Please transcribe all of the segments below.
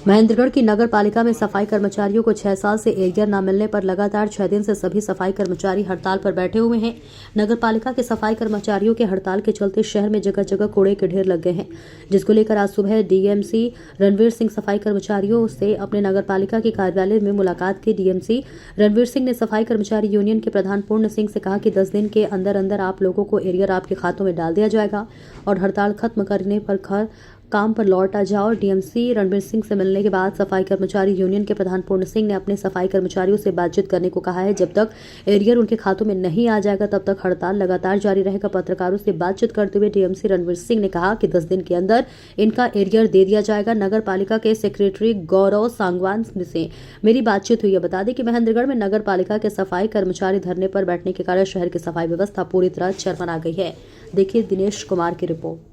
महेंद्रगढ़ की नगर पालिका में सफाई कर्मचारियों को 6 साल से एरियर न मिलने पर लगातार 6 दिन से सभी सफाई कर्मचारी हड़ताल पर बैठे हुए हैं। नगर पालिका के सफाई कर्मचारियों के हड़ताल के चलते शहर में जगह जगह कूड़े के ढेर लग गए हैं, जिसको लेकर आज सुबह डीएमसी रणवीर सिंह सफाई कर्मचारियों से अपने नगर पालिका के कार्यालय में मुलाकात की। डीएमसी रणवीर सिंह ने सफाई कर्मचारी यूनियन के प्रधान पूर्ण सिंह से कहा कि 10 दिन के अंदर अंदर आप लोगों को एरियर आपके खातों में डाल दिया जाएगा और हड़ताल खत्म करने पर काम पर लौट आ जाओ। डीएमसी रणवीर सिंह से मिलने के बाद सफाई कर्मचारी यूनियन के प्रधान पूर्ण सिंह ने अपने सफाई कर्मचारियों से बातचीत करने को कहा है। जब तक एरियर उनके खातों में नहीं आ जाएगा तब तक हड़ताल लगातार जारी रहेगा। पत्रकारों से बातचीत करते हुए डीएमसी रणवीर सिंह ने कहा कि 10 दिन के अंदर इनका एरियर दे दिया जाएगा। नगर पालिका के सेक्रेटरी गौरव सांगवान से मेरी बातचीत हुई है। बता दें कि महेंद्रगढ़ में नगर पालिका के सफाई कर्मचारी धरने पर बैठने के कारण शहर की सफाई व्यवस्था पूरी तरह चरमरा गई है। देखिए दिनेश कुमार की रिपोर्ट।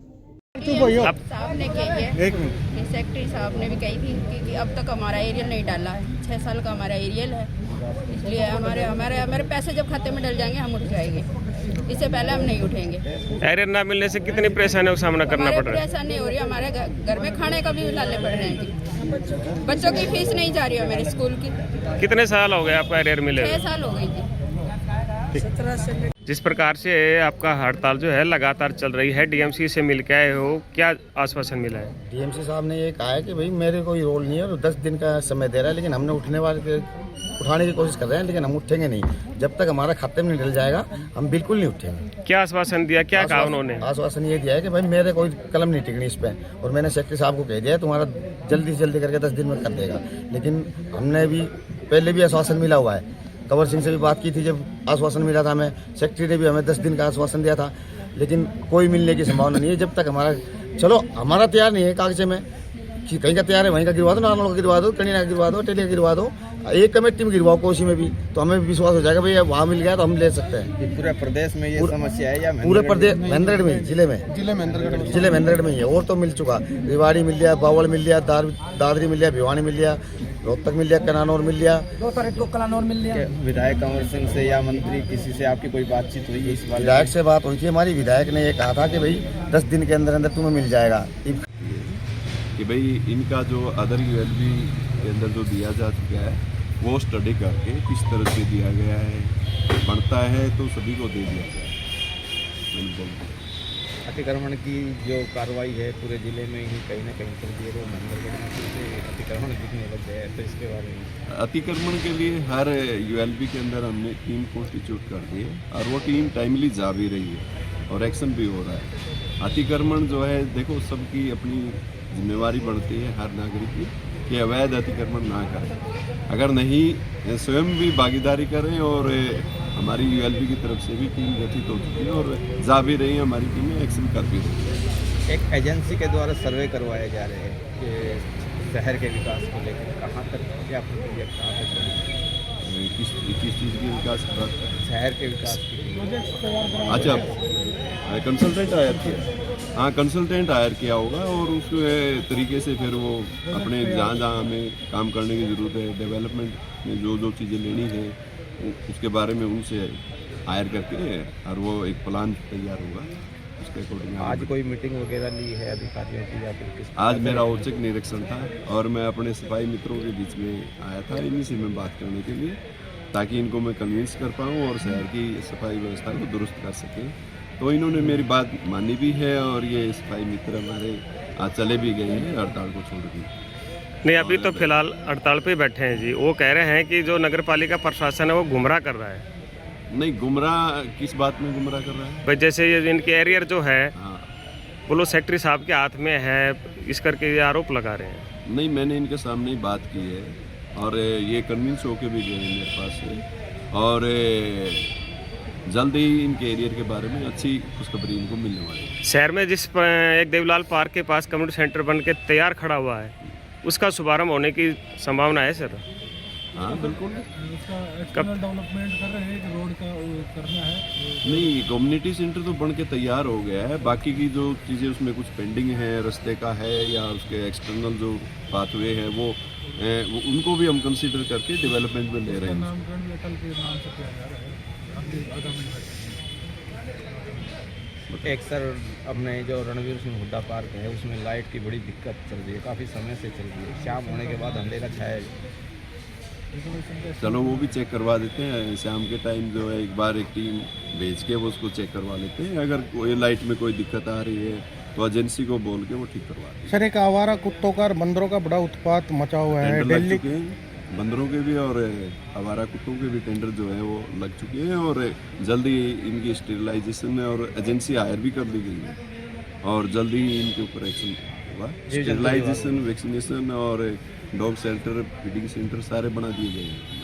साहब ने कही है, सेक्रेटरी साहब ने भी कही थी कि अब तक हमारा एरियल नहीं डाला है। 6 साल का हमारा एरियल है, इसलिए हमारे पैसे जब खाते में डल जाएंगे हम उठ जाएंगे, इससे पहले हम नहीं उठेंगे। एरियर ना मिलने से कितनी परेशानियों का सामना करना पड़ रहा है? परेशानी हो रही है, हमारे घर में खाने का भी डालने पड़ रहे हैं। बच्चों की फीस नहीं जा रही है मेरे स्कूल की। कितने साल हो गए आपका एरियर मिले? 6 साल हो गई थी। जिस प्रकार से आपका हड़ताल जो है लगातार चल रही है, डीएमसी से मिल के आए हो, क्या आश्वासन मिला है? डीएमसी साहब ने ये कहा है कि भाई मेरे कोई रोल नहीं है और 10 दिन का समय दे रहा है, लेकिन हमने उठाने की कोशिश कर रहे हैं, लेकिन हम उठेंगे नहीं। जब तक हमारा खाते में नहीं डल जाएगा हम बिल्कुल नहीं उठेंगे। क्या आश्वासन दिया, क्या कहा उन्होंने? आश्वासन ये दिया है कि भाई मेरे कोई कलम नहीं टिकनी इस पे, और मैंने सेक्रेटरी साहब को कह दिया है तुम्हारा जल्दी से जल्दी करके 10 दिन में कर देगा। लेकिन हमने भी पहले भी आश्वासन मिला हुआ है, कंवर सिंह से भी बात की थी जब आश्वासन मिला था, हमें सेक्रेटरी ने भी हमें 10 दिन का आश्वासन दिया था, लेकिन कोई मिलने की संभावना नहीं है। जब तक हमारा तैयार नहीं है कागजे में कि कहीं का तैयार है वहीं का गिरवा दो, नानों का गिरवा दो, कहीं का गिरवा दो, टेली का गिरवा दो, एक कमेटी में गिरवाओ कोसी में भी, तो हमें विश्वास हो जाएगा भैया वहाँ मिल गया तो हम ले सकते हैं। पूरे प्रदेश में ये समस्या है या पूरे प्रदेश महेंद्रगढ़ में, जिले महेंद्रगढ़ में ही है। और तो मिल चुका, रेवाड़ी मिल गया, बावल मिल गया, दादरी मिल गया, भिवानी मिल गया, रोहतक मिल गया, कनानौर मिल गया, विधायक कंवर सिंह से या मंत्री किसी से आपकी कोई बातचीत हुई है इस बारे? विधायक से बात हुई थी हमारी। विधायक ने ये कहा था कि भाई 10 दिन के अंदर अंदर तुम्हें मिल जाएगा कि भाई इनका जो अदर यूएलबी के अंदर जो दिया जा चुका है वो स्टडी करके किस तरह से दिया गया है, बनता है तो सभी को दे दिया जाए। अतिक्रमण की जो कार्रवाई है पूरे जिले में ही कहीं ना कहीं चल रही है, वो महेंद्रगढ़ में अतिक्रमण दिखने लग गया है, तो इसके बारे में? अतिक्रमण के लिए हर यूएलबी के अंदर हमने टीम कॉन्स्टिट्यूट कर दी है और वो टीम टाइमली जा भी रही है और एक्शन भी हो रहा है। अतिक्रमण जो है देखो सबकी अपनी जिम्मेवारी बढ़ती है हर नागरिक की कि अवैध अतिक्रमण ना करें। अगर नहीं स्वयं भी भागीदारी करें, और हमारी यूएलबी की तरफ से भी टीम गठित हो चुकी है और जा भी रही है हमारी टीमें, एक्शन कर भी रही है। एक एजेंसी के द्वारा सर्वे करवाए जा रहे हैं कि शहर के विकास को लेकर कहाँ तक क्या प्रक्रिया, कहाँ तक किस चीज़ की विकास? शहर के विकास की? अच्छा, कंसल्टेंट हायर किया? हाँ, कंसल्टेंट हायर किया होगा और उस तरीके से फिर वो अपने जहाँ जहाँ हमें काम करने की ज़रूरत है, डेवलपमेंट में जो जो चीज़ें लेनी है उसके बारे में उनसे हायर करके और वो एक प्लान तैयार होगा उसके अकॉर्डिंग। आज कोई मीटिंग वगैरह ली है अधिकारियों की या फिर किस? आज मेरा औचक निरीक्षण था और मैं अपने सफाई मित्रों के बीच में आया था इन्हीं से मैं बात करने के लिए, ताकि इनको मैं कन्विंस कर पाऊँ और शहर की सफाई व्यवस्था को दुरुस्त कर सकें। तो इन्होंने मेरी बात मानी भी है और ये सफाई मित्र हमारे आज चले भी गए हैं हड़ताल को छोड़ के। नहीं, अभी तो फिलहाल हड़ताल पे बैठे हैं जी। वो कह रहे हैं कि जो नगर पालिका प्रशासन है वो गुमराह कर रहा है। नहीं, गुमराह किस बात में गुमराह कर रहा है? भाई जैसे ये इनके एरियर जो है हाँ, वो लोग सेक्रेटरी साहब के हाथ में है, इस करके ये आरोप लगा रहे हैं। नहीं, मैंने इनके सामने ही बात की है और ये कन्विंस होके भी गए हैं मेरे पास से, और जल्द ही इनके एरियर के बारे में अच्छी खुशखबरी इनको मिलने वाली है। शहर में जिस एक देवलाल पार्क के पास कम्युनिटी सेंटर बन के तैयार खड़ा हुआ है, उसका शुभारंभ होने की संभावना है सर? हाँ बिल्कुल। कब डेवलपमेंट कर रहे हैं कि रोड का करना है? नहीं, कम्युनिटी सेंटर तो बन के तैयार हो गया है, बाकी की जो चीज़ें उसमें कुछ पेंडिंग है, रास्ते का है या उसके एक्सटर्नल जो पाथवे हैं वो उनको भी हम कंसीडर करके डेवलपमेंट में ले रहे हैं। एक सर अपने जो रणवीर सिंह हुड्डा पार्क है उसमें लाइट की बड़ी दिक्कत चल रही है, काफ़ी समय से चल रही है। शाम होने के बाद अंधेरा छाया। चलो वो भी चेक करवा देते हैं, शाम के टाइम जो है एक बार एक टीम भेज के वो उसको चेक करवा लेते हैं। अगर कोई लाइट में कोई दिक्कत आ रही है तो एजेंसी को बोल के वो ठीक करवा देते हैं। सर एक आवारा कुत्तों का और बंदरों का बड़ा उत्पात मचा हुआ है टेंडर लग दिल्ली। चुके हैं, बंदरों के भी और आवारा कुत्तों के भी टेंडर जो है वो लग चुके हैं और जल्दी इनकी स्टेरिलाइजेशन और एजेंसी हायर भी कर दी गई है और जल्दी ही इनके ऊपर एक्शन होगा। स्टेरिलाइजेशन, वैक्सीनेशन और डॉग शेल्टर, फीडिंग सेंटर सारे बना दिए गए हैं।